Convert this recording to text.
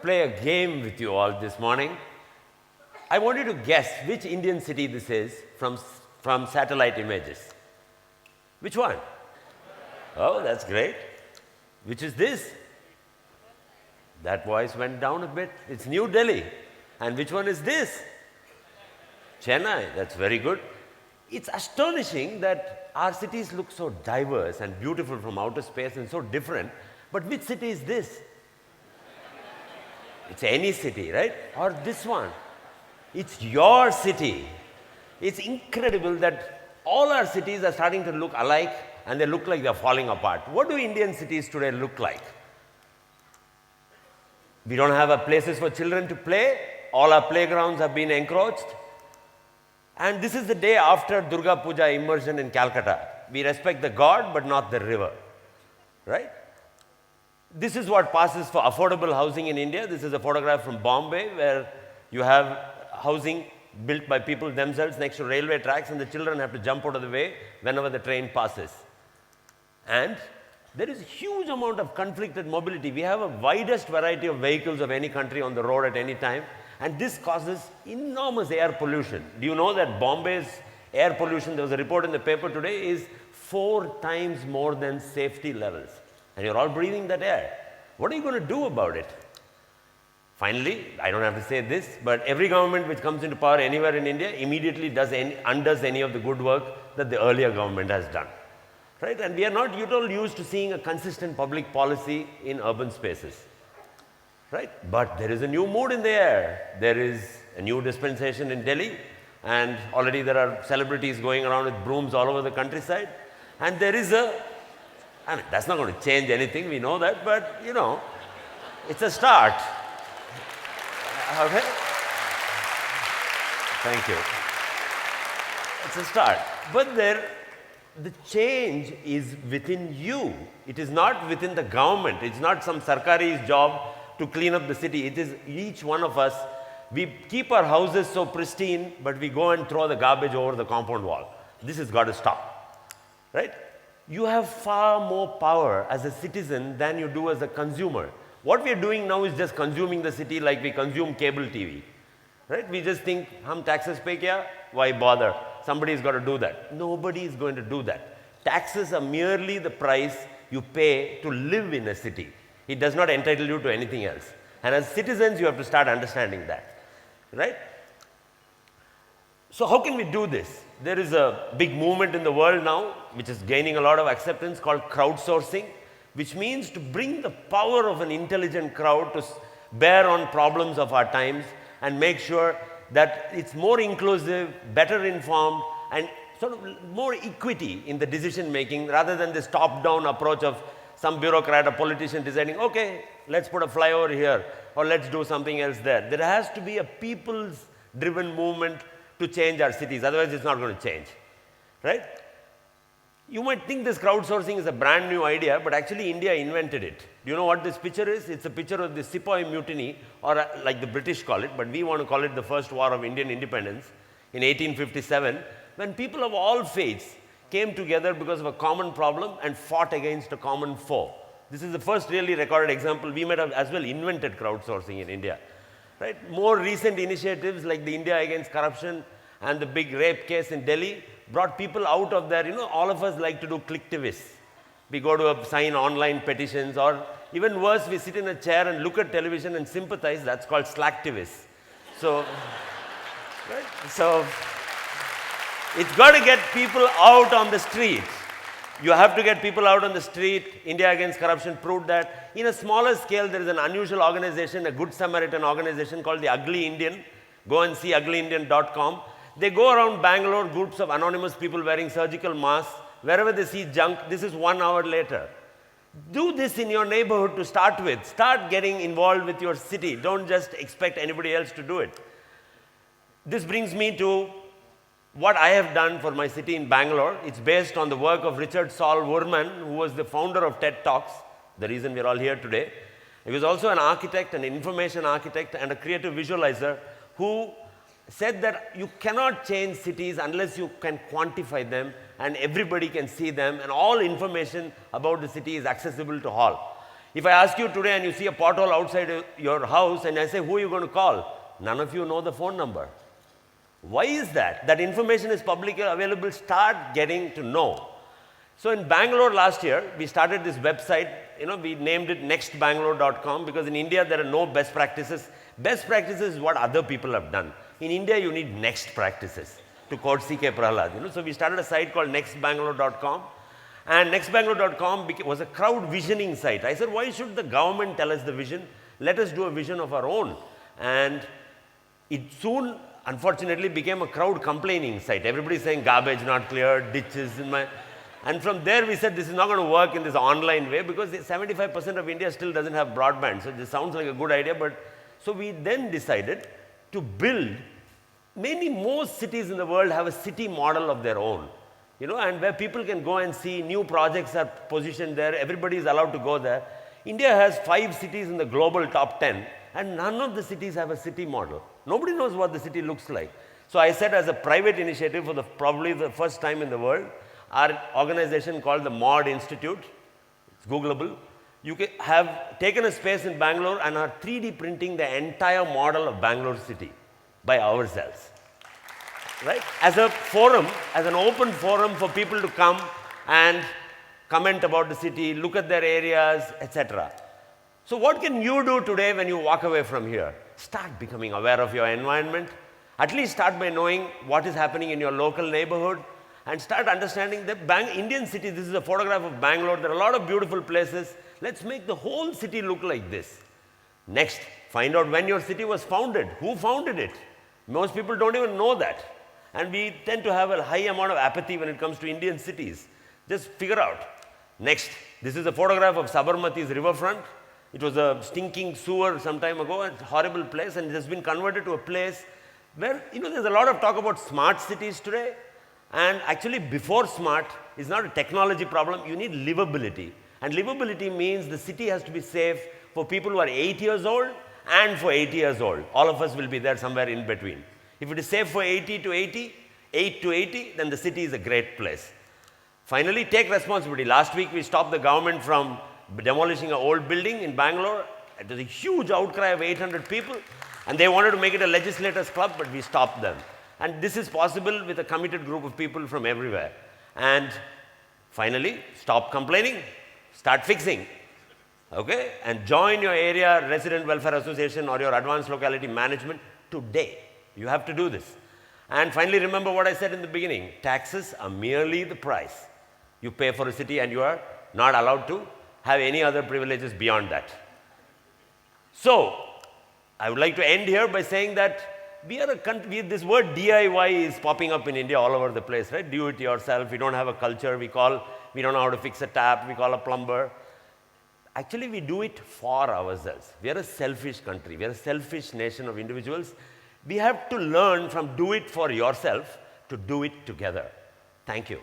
play a game with you all this morning. I want you to guess which Indian city this is from satellite images. Which one? Oh, that's great. Which is this? That voice went down a bit. It's New Delhi. And which one is this? Chennai. That's very good. It's astonishing that our cities look so diverse and beautiful from outer space and so different. But which city is this? It's any city, right? Or this one. It's your city. It's incredible that all our cities are starting to look alike and they look like they're falling apart. What do Indian cities today look like? We don't have places for children to play. All our playgrounds have been encroached. And this is the day after Durga Puja immersion in Calcutta. We respect the god but not the river, right? This is what passes for affordable housing in India. This is a photograph from Bombay where you have housing built by people themselves next to railway tracks and the children have to jump out of the way whenever the train passes. And there is a huge amount of conflicted mobility. We have a widest variety of vehicles of any country on the road at any time. And this causes enormous air pollution. Do you know that Bombay's air pollution, there was a report in the paper today, is 4 times more than safety levels. And you're all breathing that air. What are you going to do about it? Finally, I don't have to say this, but every government which comes into power anywhere in India immediately undoes any of the good work that the earlier government has done. Right? And we are not at all used to seeing a consistent public policy in urban spaces. Right? But there is a new mood in the air. There is a new dispensation in Delhi, and already there are celebrities going around with brooms all over the countryside. And there is I mean, that's not going to change anything, we know that, but you know, it's a start. Okay? Thank you. It's a start. But the change is within you. It is not within the government. It's not some sarkari's job to clean up the city. It is each one of us. We keep our houses so pristine, but we go and throw the garbage over the compound wall. This has got to stop. Right? You have far more power as a citizen than you do as a consumer. What we are doing now is just consuming the city like we consume cable TV. Right? We just think, hum taxes pay kya? Why bother? Somebody's got to do that. Nobody is going to do that. Taxes are merely the price you pay to live in a city. It does not entitle you to anything else. And as citizens, you have to start understanding that. Right? So how can we do this? There is a big movement in the world now, which is gaining a lot of acceptance, called crowdsourcing, which means to bring the power of an intelligent crowd to bear on problems of our times and make sure that it's more inclusive, better informed, and sort of more equity in the decision making rather than this top-down approach of some bureaucrat or politician deciding, okay, let's put a flyover here or let's do something else there. There has to be a people's-driven movement to change our cities, otherwise it's not going to change, right? You might think this crowdsourcing is a brand new idea, but actually India invented it. Do you know what this picture is? It's a picture of the Sepoy Mutiny, or like the British call it, but we want to call it the first war of Indian independence in 1857, when people of all faiths came together because of a common problem and fought against a common foe. This is the first really recorded example. We might have as well invented crowdsourcing in India. Right? More recent initiatives like the India Against Corruption and the big rape case in Delhi brought people out of there. You know, all of us like to do clicktivists. We go to sign online petitions, or even worse, we sit in a chair and look at television and sympathize. That's called slacktivists. So, right? So, it's got to get people out on the street. You have to get people out on the street. India Against Corruption proved that. In a smaller scale, there is an unusual organization, a Good Samaritan organization called the Ugly Indian. Go and see uglyindian.com. They go around Bangalore, groups of anonymous people wearing surgical masks. Wherever they see junk, this is 1 hour later. Do this in your neighborhood to start with. Start getting involved with your city. Don't just expect anybody else to do it. This brings me to what I have done for my city in Bangalore. It's based on the work of Richard Saul Wurman, who was the founder of TED Talks, the reason we're all here today. He was also an architect, an information architect, and a creative visualizer who said that you cannot change cities unless you can quantify them and everybody can see them and all information about the city is accessible to all. If I ask you today and you see a pothole outside your house and I say, who are you going to call? None of you know the phone number. Why is that? That information is publicly available. Start getting to know. So in Bangalore last year, we started this website. We named it nextbangalore.com because in India there are no best practices. Best practices is what other people have done. In India, you need next practices, to quote C.K. Prahalad. So we started a site called nextbangalore.com. And nextbangalore.com was a crowd visioning site. I said, why should the government tell us the vision? Let us do a vision of our own. And it soon, unfortunately, became a crowd complaining site. Everybody saying garbage not cleared, ditches in my... And from there we said this is not going to work in this online way because 75% of India still doesn't have broadband. So this sounds like a good idea, but so we then decided to build, most cities in the world have a city model of their own, and where people can go and see new projects are positioned there, everybody is allowed to go there. India has 5 cities in the global top 10 and none of the cities have a city model. Nobody knows what the city looks like. So I said as a private initiative for probably the first time in the world, our organization called the Mod Institute, it's Googleable, have taken a space in Bangalore and are 3D printing the entire model of Bangalore city by ourselves. Right? As a forum, as an open forum for people to come and comment about the city, look at their areas, etc. So what can you do today when you walk away from here? Start becoming aware of your environment. At least start by knowing what is happening in your local neighborhood and start understanding that Indian city, this is a photograph of Bangalore, there are a lot of beautiful places. Let's make the whole city look like this. Next, find out when your city was founded. Who founded it? Most people don't even know that. And we tend to have a high amount of apathy when it comes to Indian cities. Just figure out. Next, this is a photograph of Sabarmati's riverfront. It was a stinking sewer some time ago, a horrible place, and it has been converted to a place where, there's a lot of talk about smart cities today. And actually, before smart is not a technology problem, you need livability. And livability means the city has to be safe for people who are 8 years old and for 80 years old. All of us will be there somewhere in between. If it is safe for 80 to 80, 8 to 80, then the city is a great place. Finally, take responsibility. Last week, we stopped the government from demolishing an old building in Bangalore. It was a huge outcry of 800 people, and they wanted to make it a legislators club, but we stopped them. And this is possible with a committed group of people from everywhere. And finally, stop complaining, start fixing. Okay? And join your area resident welfare association or your advanced locality management today. You have to do this. And finally, remember what I said in the beginning. Taxes are merely the price you pay for a city, and you are not allowed to have any other privileges beyond that. So, I would like to end here by saying that we are a country, this word DIY is popping up in India all over the place, right? Do it yourself. We don't have a culture. We don't know how to fix a tap. We call a plumber. Actually, we do it for ourselves. We are a selfish country. We are a selfish nation of individuals. We have to learn from do it for yourself to do it together. Thank you.